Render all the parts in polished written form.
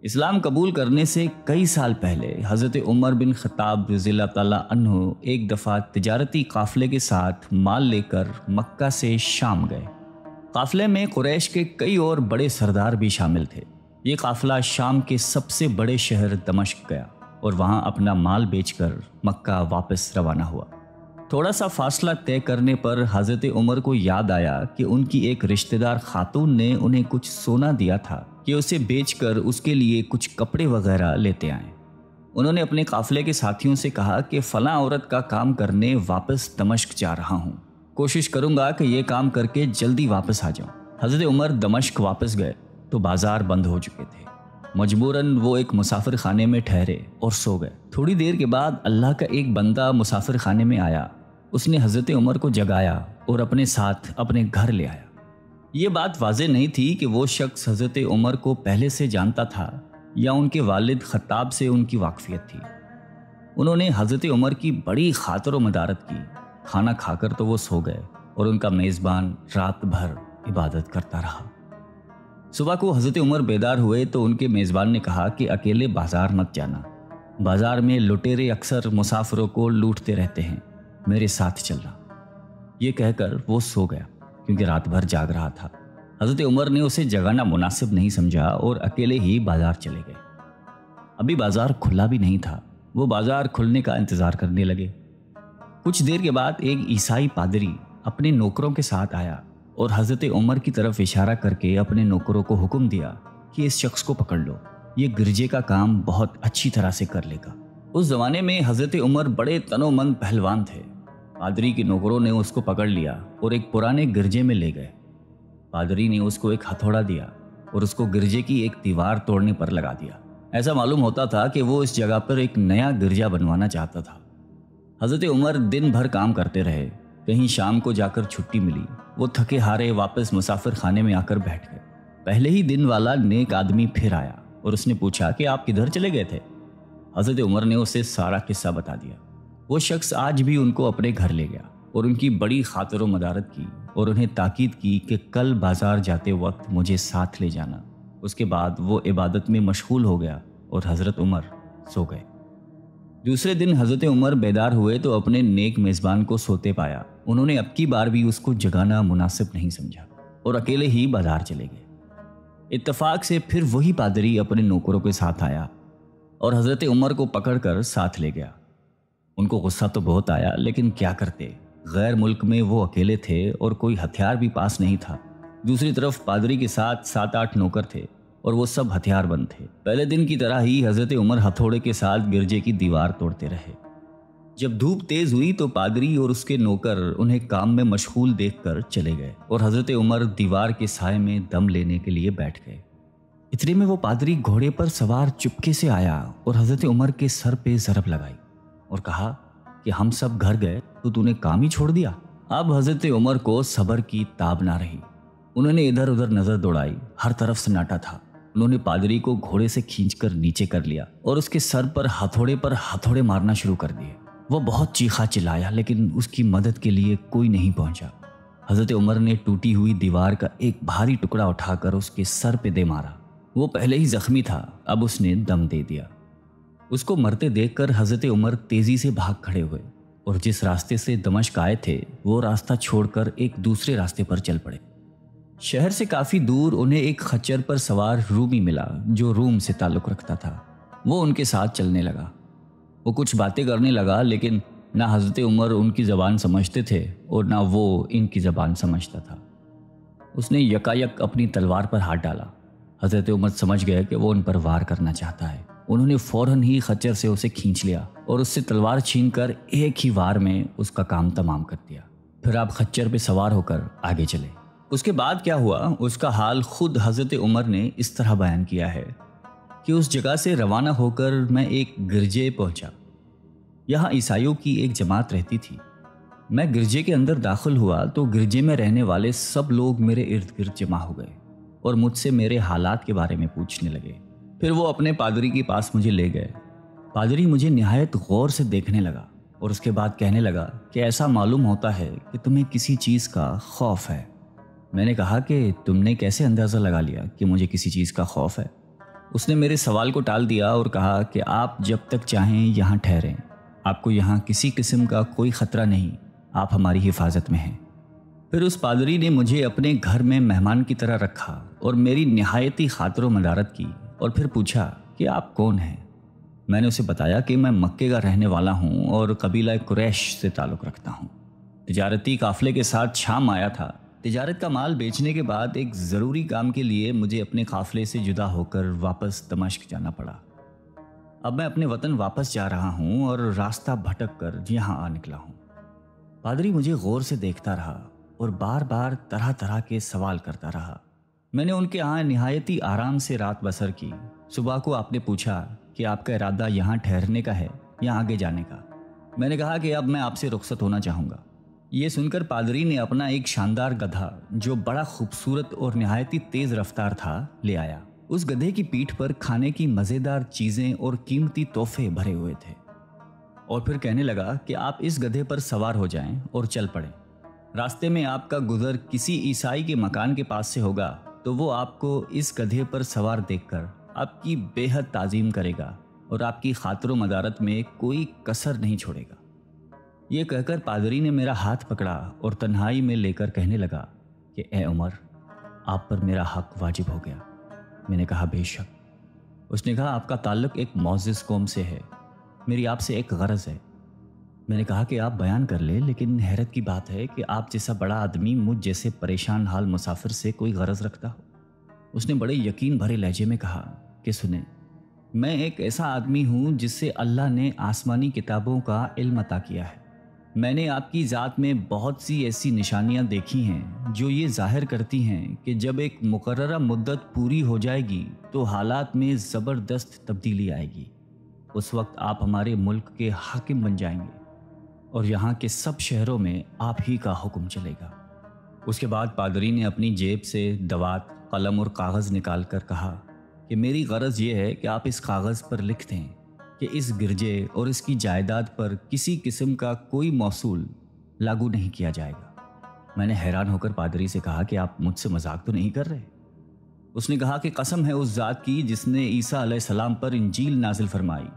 اسلام قبول کرنے سے کئی سال پہلے حضرت عمر بن خطاب رضی اللہ تعالیٰ عنہ ایک دفعہ تجارتی قافلے کے ساتھ مال لے کر مکہ سے شام گئے۔ قافلے میں قریش کے کئی اور بڑے سردار بھی شامل تھے۔ یہ قافلہ شام کے سب سے بڑے شہر دمشق گیا اور وہاں اپنا مال بیچ کر مکہ واپس روانہ ہوا۔ تھوڑا سا فاصلہ طے کرنے پر حضرت عمر کو یاد آیا کہ ان کی ایک رشتہ دار خاتون نے انہیں کچھ سونا دیا تھا کہ اسے بیچ کر اس کے لیے کچھ کپڑے وغیرہ لیتے آئیں۔ انہوں نے اپنے قافلے کے ساتھیوں سے کہا کہ فلاں عورت کا کام کرنے واپس دمشق جا رہا ہوں، کوشش کروں گا کہ یہ کام کر کے جلدی واپس آ جاؤں۔ حضرت عمر دمشق واپس گئے تو بازار بند ہو چکے تھے۔ مجبوراً وہ ایک مسافر خانے میں ٹھہرے اور سو گئے۔ تھوڑی دیر کے بعد اللہ کا ایک بندہ مسافر خانے میں آیا۔ اس نے حضرت عمر کو جگایا اور اپنے ساتھ اپنے گھر لے آیا۔ یہ بات واضح نہیں تھی کہ وہ شخص حضرت عمر کو پہلے سے جانتا تھا یا ان کے والد خطاب سے ان کی واقفیت تھی۔ انہوں نے حضرت عمر کی بڑی خاطر و مدارت کی۔ کھانا کھا کر تو وہ سو گئے اور ان کا میزبان رات بھر عبادت کرتا رہا۔ صبح کو حضرت عمر بیدار ہوئے تو ان کے میزبان نے کہا کہ اکیلے بازار مت جانا، بازار میں لٹیرے اکثر مسافروں کو لوٹتے رہتے ہیں، میرے ساتھ چلنا۔ یہ کہہ کر وہ سو گیا کیونکہ رات بھر جاگ رہا تھا۔ حضرت عمر نے اسے جگانا مناسب نہیں سمجھا اور اکیلے ہی بازار چلے گئے۔ ابھی بازار کھلا بھی نہیں تھا، وہ بازار کھلنے کا انتظار کرنے لگے۔ کچھ دیر کے بعد ایک عیسائی پادری اپنے نوکروں کے ساتھ آیا اور حضرت عمر کی طرف اشارہ کر کے اپنے نوکروں کو حکم دیا کہ اس شخص کو پکڑ لو، یہ گرجے کا کام بہت اچھی طرح سے کر لے گا۔ اس زمانے میں حضرت عمر بڑے تنومند پہلوان تھے۔ پادری کے نوکروں نے اس کو پکڑ لیا اور ایک پرانے گرجے میں لے گئے۔ پادری نے اس کو ایک ہتھوڑا دیا اور اس کو گرجے کی ایک دیوار توڑنے پر لگا دیا۔ ایسا معلوم ہوتا تھا کہ وہ اس جگہ پر ایک نیا گرجا بنوانا چاہتا تھا۔ حضرت عمر دن بھر کام کرتے رہے۔ کہیں شام کو جا کر چھٹی ملی، وہ تھکے ہارے واپس مسافر خانے میں آ کر بیٹھ گئے۔ پہلے ہی دن والا نیک آدمی پھر آیا اور اس نے پوچھا کہ آپ کدھر چلے گئے تھے؟ حضرت عمر نے اسے سارا قصہ بتا دیا۔ وہ شخص آج بھی ان کو اپنے گھر لے گیا اور ان کی بڑی خاطر و مدارت کی اور انہیں تاکید کی کہ کل بازار جاتے وقت مجھے ساتھ لے جانا۔ اس کے بعد وہ عبادت میں مشغول ہو گیا اور حضرت عمر سو گئے۔ دوسرے دن حضرت عمر بیدار ہوئے تو اپنے نیک میزبان کو سوتے پایا۔ انہوں نے اب کی بار بھی اس کو جگانا مناسب نہیں سمجھا اور اکیلے ہی بازار چلے گئے۔ اتفاق سے پھر وہی پادری اپنے نوکروں کے ساتھ آیا اور حضرت عمر کو پکڑ کر ساتھ لے گیا۔ ان کو غصہ تو بہت آیا، لیکن کیا کرتے، غیر ملک میں وہ اکیلے تھے اور کوئی ہتھیار بھی پاس نہیں تھا۔ دوسری طرف پادری کے ساتھ 7-8 نوکر تھے اور وہ سب ہتھیار بند تھے۔ پہلے دن کی طرح ہی حضرت عمر ہتھوڑے کے ساتھ گرجے کی دیوار توڑتے رہے۔ جب دھوپ تیز ہوئی تو پادری اور اس کے نوکر انہیں کام میں مشغول دیکھ کر چلے گئے اور حضرت عمر دیوار کے سائے میں دم لینے کے لیے بیٹھ گئے۔ اتنے میں وہ پادری گھوڑے پر سوار چپکے سے آیا اور حضرت عمر کے سر پہ ضرب لگائی اور کہا کہ ہم سب گھر گئے تو نے کام ہی چھوڑ دیا۔ اب حضرت عمر کو صبر کی تاب نہ رہی۔ انہوں نے ادھر ادھر نظر دوڑائی، ہر طرف سناٹا تھا۔ انہوں نے پادری کو گھوڑے سے کھینچ کر نیچے کر لیا اور اس کے سر پر ہتھوڑے مارنا شروع کر دیے۔ وہ بہت چیخا چلایا لیکن اس کی مدد کے لیے کوئی نہیں پہنچا۔ حضرت عمر نے ٹوٹی ہوئی دیوار کا ایک بھاری ٹکڑا اٹھا کر اس کے سر پہ دے مارا۔ وہ پہلے ہی زخمی تھا، اب اس نے دم دے دیا۔ اس کو مرتے دیکھ کر حضرت عمر تیزی سے بھاگ کھڑے ہوئے اور جس راستے سے دمشق آئے تھے وہ راستہ چھوڑ کر ایک دوسرے راستے پر چل پڑے۔ شہر سے کافی دور انہیں ایک خچر پر سوار رومی ملا جو روم سے تعلق رکھتا تھا۔ وہ ان کے ساتھ چلنے لگا۔ وہ کچھ باتیں کرنے لگا لیکن نہ حضرت عمر ان کی زبان سمجھتے تھے اور نہ وہ ان کی زبان سمجھتا تھا۔ اس نے یکایک اپنی تلوار پر ہاتھ ڈالا۔ حضرت عمر سمجھ گئے کہ وہ ان پر وار کرنا چاہتا ہے۔ انہوں نے فوراً ہی خچر سے اسے کھینچ لیا اور اس سے تلوار چھین کر ایک ہی وار میں اس کا کام تمام کر دیا۔ پھر آپ خچر پہ سوار ہو کر آگے چلے۔ اس کے بعد کیا ہوا اس کا حال خود حضرت عمر نے اس طرح بیان کیا ہے کہ اس جگہ سے روانہ ہو کر میں ایک گرجے پہنچا۔ یہاں عیسائیوں کی ایک جماعت رہتی تھی۔ میں گرجے کے اندر داخل ہوا تو گرجے میں رہنے والے سب لوگ میرے ارد گرد جمع ہو گئے اور مجھ سے میرے حالات کے بارے میں پوچھنے لگے۔ پھر وہ اپنے پادری کے پاس مجھے لے گئے۔ پادری مجھے نہایت غور سے دیکھنے لگا اور اس کے بعد کہنے لگا کہ ایسا معلوم ہوتا ہے کہ تمہیں کسی چیز کا خوف ہے۔ میں نے کہا کہ تم نے کیسے اندازہ لگا لیا کہ مجھے کسی چیز کا خوف ہے؟ اس نے میرے سوال کو ٹال دیا اور کہا کہ آپ جب تک چاہیں یہاں ٹھہریں، آپ کو یہاں کسی قسم کا کوئی خطرہ نہیں، آپ ہماری حفاظت میں ہیں۔ پھر اس پادری نے مجھے اپنے گھر میں مہمان کی طرح رکھا اور میری نہایتی خاطر و مدارت کی، اور پھر پوچھا کہ آپ کون ہیں؟ میں نے اسے بتایا کہ میں مکے کا رہنے والا ہوں اور قبیلہ قریش سے تعلق رکھتا ہوں۔ تجارتی قافلے کے ساتھ شام آیا تھا۔ تجارت کا مال بیچنے کے بعد ایک ضروری کام کے لیے مجھے اپنے قافلے سے جدا ہو کر واپس دمشق جانا پڑا۔ اب میں اپنے وطن واپس جا رہا ہوں اور راستہ بھٹک کر یہاں آ نکلا ہوں۔ پادری مجھے غور سے دیکھتا رہا اور بار بار طرح طرح کے سوال کرتا رہا۔ میں نے ان کے ہاں نہایتی آرام سے رات بسر کی۔ صبح کو آپ نے پوچھا کہ آپ کا ارادہ یہاں ٹھہرنے کا ہے یا آگے جانے کا؟ میں نے کہا کہ اب میں آپ سے رخصت ہونا چاہوں گا۔ یہ سن کر پادری نے اپنا ایک شاندار گدھا جو بڑا خوبصورت اور نہایتی تیز رفتار تھا لے آیا۔ اس گدھے کی پیٹھ پر کھانے کی مزیدار چیزیں اور قیمتی تحفے بھرے ہوئے تھے، اور پھر کہنے لگا کہ آپ اس گدھے پر سوار ہو جائیں اور چل پڑیں۔ راستے میں آپ کا گزر کسی عیسائی کے مکان کے پاس سے ہوگا تو وہ آپ کو اس گدھے پر سوار دیکھ کر آپ کی بے حد تعظیم کرے گا اور آپ کی خاطر و مدارت میں کوئی کسر نہیں چھوڑے گا۔ یہ کہہ کر پادری نے میرا ہاتھ پکڑا اور تنہائی میں لے کر کہنے لگا کہ اے عمر، آپ پر میرا حق واجب ہو گیا۔ میں نے کہا بے شک۔ اس نے کہا آپ کا تعلق ایک معزز قوم سے ہے، میری آپ سے ایک غرض ہے۔ میں نے کہا کہ آپ بیان کر لیں، لیکن حیرت کی بات ہے کہ آپ جیسا بڑا آدمی مجھ جیسے پریشان حال مسافر سے کوئی غرض رکھتا ہو۔ اس نے بڑے یقین بھرے لہجے میں کہا کہ سنیں، میں ایک ایسا آدمی ہوں جس سے اللہ نے آسمانی کتابوں کا علم عطا کیا ہے۔ میں نے آپ کی ذات میں بہت سی ایسی نشانیاں دیکھی ہیں جو یہ ظاہر کرتی ہیں کہ جب ایک مقررہ مدت پوری ہو جائے گی تو حالات میں زبردست تبدیلی آئے گی۔ اس وقت آپ ہمارے ملک کے حاکم بن جائیں گے اور یہاں کے سب شہروں میں آپ ہی کا حکم چلے گا۔ اس کے بعد پادری نے اپنی جیب سے دوات، قلم اور کاغذ نکال کر کہا کہ میری غرض یہ ہے کہ آپ اس کاغذ پر لکھ دیں کہ اس گرجے اور اس کی جائیداد پر کسی قسم کا کوئی موصول لاگو نہیں کیا جائے گا۔ میں نے حیران ہو کر پادری سے کہا کہ آپ مجھ سے مذاق تو نہیں کر رہے؟ اس نے کہا کہ قسم ہے اس ذات کی جس نے عیسیٰ علیہ السلام پر انجیل نازل فرمائی،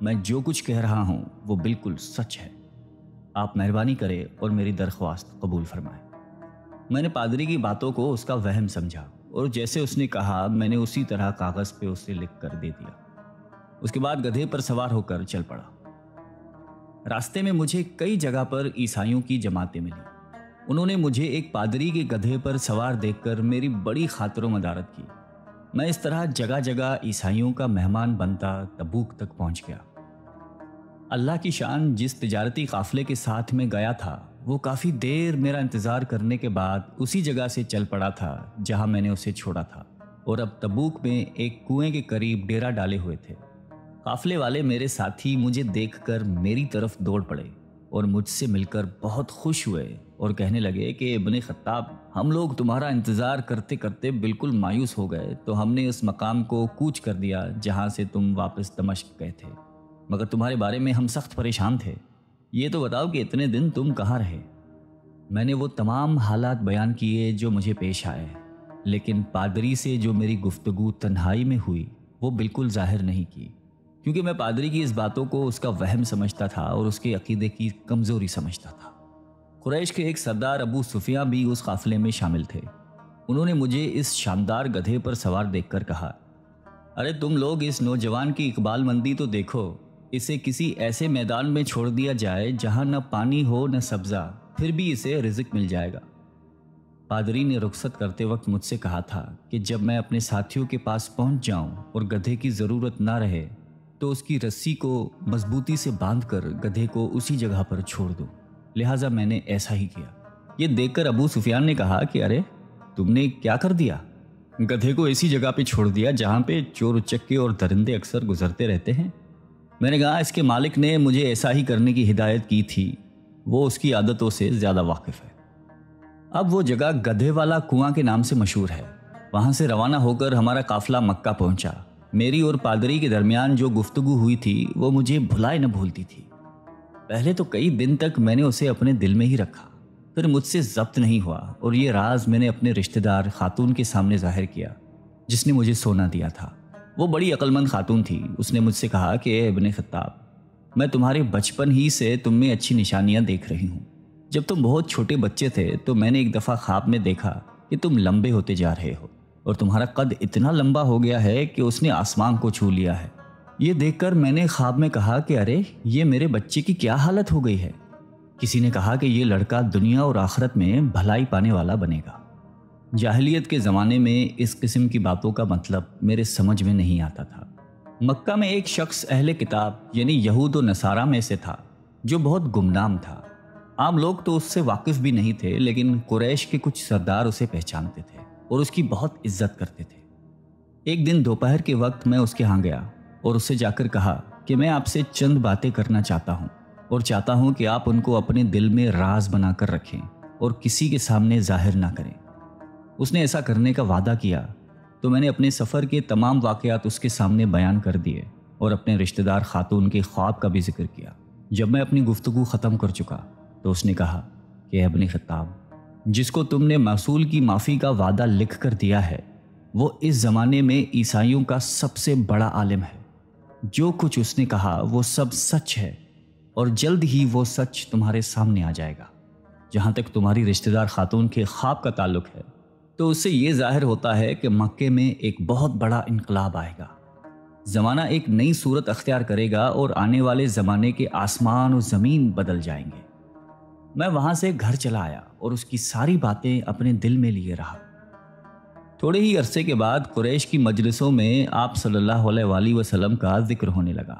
میں جو کچھ کہہ رہا ہوں وہ بالکل سچ ہے۔ آپ مہربانی کریں اور میری درخواست قبول فرمائیں۔ میں نے پادری کی باتوں کو اس کا وہم سمجھا اور جیسے اس نے کہا میں نے اسی طرح کاغذ پہ اسے لکھ کر دے دیا۔ اس کے بعد گدھے پر سوار ہو کر چل پڑا۔ راستے میں مجھے کئی جگہ پر عیسائیوں کی جماعتیں ملی۔ انہوں نے مجھے ایک پادری کے گدھے پر سوار دیکھ کر میری بڑی خاطر و مدارت کی۔ میں اس طرح جگہ جگہ عیسائیوں کا مہمان بنتا تبوک تک پہنچ گیا۔ اللہ کی شان، جس تجارتی قافلے کے ساتھ میں گیا تھا وہ کافی دیر میرا انتظار کرنے کے بعد اسی جگہ سے چل پڑا تھا جہاں میں نے اسے چھوڑا تھا، اور اب تبوک میں ایک کنویں کے قریب ڈیرا ڈالے ہوئے تھے۔ قافلے والے میرے ساتھی مجھے دیکھ کر میری طرف دوڑ پڑے اور مجھ سے مل کر بہت خوش ہوئے اور کہنے لگے کہ ابن خطاب، ہم لوگ تمہارا انتظار کرتے کرتے بالکل مایوس ہو گئے تو ہم نے اس مقام کو کوچ کر دیا جہاں سے تم واپس دمشق گئے تھے، مگر تمہارے بارے میں ہم سخت پریشان تھے۔ یہ تو بتاؤ کہ اتنے دن تم کہاں رہے؟ میں نے وہ تمام حالات بیان کیے جو مجھے پیش آئے، لیکن پادری سے جو میری گفتگو تنہائی میں ہوئی وہ بالکل ظاہر نہیں کی، کیونکہ میں پادری کی اس باتوں کو اس کا وہم سمجھتا تھا اور اس کے عقیدے کی کمزوری سمجھتا تھا۔ قریش کے ایک سردار ابو سفیان بھی اس قافلے میں شامل تھے۔ انہوں نے مجھے اس شاندار گدھے پر سوار دیکھ کر کہا، ارے تم لوگ اس نوجوان کی اقبال مندی تو دیکھو، اسے کسی ایسے میدان میں چھوڑ دیا جائے جہاں نہ پانی ہو نہ سبزہ، پھر بھی اسے رزق مل جائے گا۔ پادری نے رخصت کرتے وقت مجھ سے کہا تھا کہ جب میں اپنے ساتھیوں کے پاس پہنچ جاؤں اور گدھے کی ضرورت نہ رہے تو اس کی رسی کو مضبوطی سے باندھ کر گدھے کو اسی جگہ پر چھوڑ دوں، لہٰذا میں نے ایسا ہی کیا۔ یہ دیکھ کر ابو سفیان نے کہا کہ ارے تم نے کیا کر دیا؟ گدھے کو ایسی جگہ پہ چھوڑ دیا جہاں پہ چور اچکے اور درندے اکثر گزرتے رہتے ہیں۔ میں نے کہا اس کے مالک نے مجھے ایسا ہی کرنے کی ہدایت کی تھی، وہ اس کی عادتوں سے زیادہ واقف ہے۔ اب وہ جگہ گدھے والا کنواں کے نام سے مشہور ہے۔ وہاں سے روانہ ہو کر ہمارا قافلہ مکہ پہنچا۔ میری اور پادری کے درمیان جو گفتگو ہوئی تھی وہ مجھے بھلائے نہ بھولتی تھی۔ پہلے تو کئی دن تک میں نے اسے اپنے دل میں ہی رکھا، پھر مجھ سے ضبط نہیں ہوا اور یہ راز میں نے اپنے رشتہ دار خاتون کے سامنے ظاہر کیا جس نے مجھے سونا دیا تھا۔ وہ بڑی عقل مند خاتون تھی۔ اس نے مجھ سے کہا کہ اے ابن خطاب، میں تمہارے بچپن ہی سے تم میں اچھی نشانیاں دیکھ رہی ہوں۔ جب تم بہت چھوٹے بچے تھے تو میں نے ایک دفعہ خواب میں دیکھا کہ تم لمبے ہوتے جا رہے ہو اور تمہارا قد اتنا لمبا ہو گیا ہے کہ اس نے آسمان کو چھو لیا ہے۔ یہ دیکھ کر میں نے خواب میں کہا کہ ارے یہ میرے بچے کی کیا حالت ہو گئی ہے۔ کسی نے کہا کہ یہ لڑکا دنیا اور آخرت میں بھلائی پانے والا بنے گا۔ جاہلیت کے زمانے میں اس قسم کی باتوں کا مطلب میرے سمجھ میں نہیں آتا تھا۔ مکہ میں ایک شخص اہل کتاب یعنی یہود و نصارہ میں سے تھا جو بہت گمنام تھا۔ عام لوگ تو اس سے واقف بھی نہیں تھے، لیکن قریش کے کچھ سردار اسے پہچانتے تھے اور اس کی بہت عزت کرتے تھے۔ ایک دن دوپہر کے وقت میں اس کے ہاں گیا اور اس سے جا کر کہا کہ میں آپ سے چند باتیں کرنا چاہتا ہوں اور چاہتا ہوں کہ آپ ان کو اپنے دل میں راز بنا کر رکھیں اور کسی کے سامنے ظاہر نہ کریں۔ اس نے ایسا کرنے کا وعدہ کیا تو میں نے اپنے سفر کے تمام واقعات اس کے سامنے بیان کر دیے اور اپنے رشتہ دار خاتون کے خواب کا بھی ذکر کیا۔ جب میں اپنی گفتگو ختم کر چکا تو اس نے کہا کہ اے ابن خطاب، جس کو تم نے موصول کی معافی کا وعدہ لکھ کر دیا ہے وہ اس زمانے میں عیسائیوں کا سب سے بڑا عالم ہے۔ جو کچھ اس نے کہا وہ سب سچ ہے اور جلد ہی وہ سچ تمہارے سامنے آ جائے گا۔ جہاں تک تمہاری رشتہ دار خاتون کے خواب کا تعلق ہے تو اس سے یہ ظاہر ہوتا ہے کہ مکے میں ایک بہت بڑا انقلاب آئے گا۔ زمانہ ایک نئی صورت اختیار کرے گا اور آنے والے زمانے کے آسمان و زمین بدل جائیں گے۔ میں وہاں سے گھر چلا آیا اور اس کی ساری باتیں اپنے دل میں لیے رہا۔ تھوڑے ہی عرصے کے بعد قریش کی مجلسوں میں آپ صلی اللہ علیہ وآلہ وسلم کا ذکر ہونے لگا۔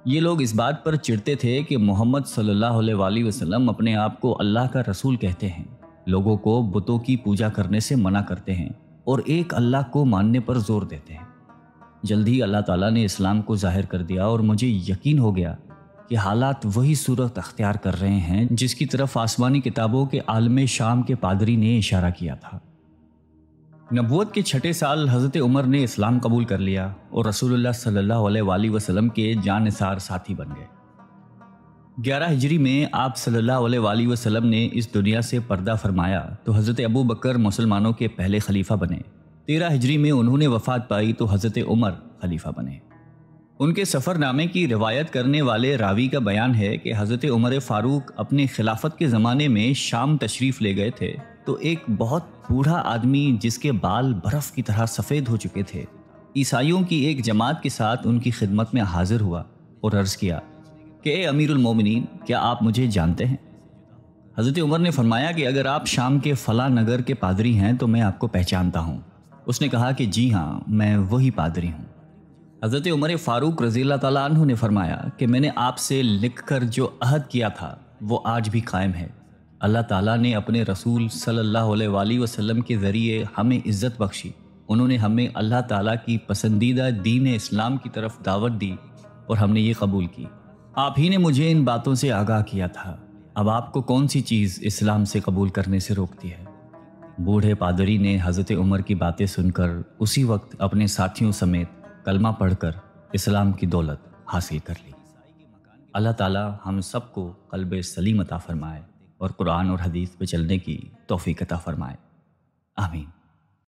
یہ لوگ اس بات پر چڑھتے تھے کہ محمد صلی اللہ علیہ وآلہ وسلم اپنے آپ کو اللہ کا رسول کہتے ہیں، لوگوں کو بتوں کی پوجا کرنے سے منع کرتے ہیں اور ایک اللہ کو ماننے پر زور دیتے ہیں۔ جلد ہی اللہ تعالیٰ نے اسلام کو ظاہر کر دیا اور مجھے یقین ہو گیا کہ حالات وہی صورت اختیار کر رہے ہیں جس کی طرف آسمانی کتابوں کے عالم شام کے پادری نے اشارہ کیا تھا۔ نبوت کے 6 سال حضرت عمر نے اسلام قبول کر لیا اور رسول اللہ صلی اللہ علیہ وآلہ وسلم کے جان نثار ساتھی بن گئے۔ 11 ہجری میں آپ صلی اللہ علیہ وآلہ وسلم نے اس دنیا سے پردہ فرمایا تو حضرت ابو بکر مسلمانوں کے پہلے خلیفہ بنے۔ 13 ہجری میں انہوں نے وفات پائی تو حضرت عمر خلیفہ بنے۔ ان کے سفر نامے کی روایت کرنے والے راوی کا بیان ہے کہ حضرت عمر فاروق اپنے خلافت کے زمانے میں شام تشریف لے گئے تھے تو ایک بہت بوڑھا آدمی جس کے بال برف کی طرح سفید ہو چکے تھے عیسائیوں کی ایک جماعت کے ساتھ ان کی خدمت میں حاضر ہوا اور عرض کیا کہ اے امیر المومنین، کیا آپ مجھے جانتے ہیں؟ حضرت عمر نے فرمایا کہ اگر آپ شام کے فلاں نگر کے پادری ہیں تو میں آپ کو پہچانتا ہوں۔ اس نے کہا کہ جی ہاں، میں وہی پادری ہوں۔ حضرت عمر فاروق رضی اللہ تعالیٰ عنہ نے فرمایا کہ میں نے آپ سے لکھ کر جو عہد کیا تھا وہ آج بھی قائم ہے۔ اللہ تعالیٰ نے اپنے رسول صلی اللہ علیہ وآلہ وسلم کے ذریعے ہمیں عزت بخشی۔ انہوں نے ہمیں اللہ تعالیٰ کی پسندیدہ دین اسلام کی طرف دعوت دی اور ہم نے یہ قبول کی۔ آپ ہی نے مجھے ان باتوں سے آگاہ کیا تھا۔ اب آپ کو کون سی چیز اسلام سے قبول کرنے سے روکتی ہے؟ بوڑھے پادری نے حضرت عمر کی باتیں سن کر اسی وقت اپنے ساتھیوں سمیت کلمہ پڑھ کر اسلام کی دولت حاصل کر لی۔ اللہ تعالیٰ ہم سب کو قلب سلیم عطا فرمائے اور قرآن اور حدیث پہ چلنے کی توفیق عطا فرمائے۔ آمین۔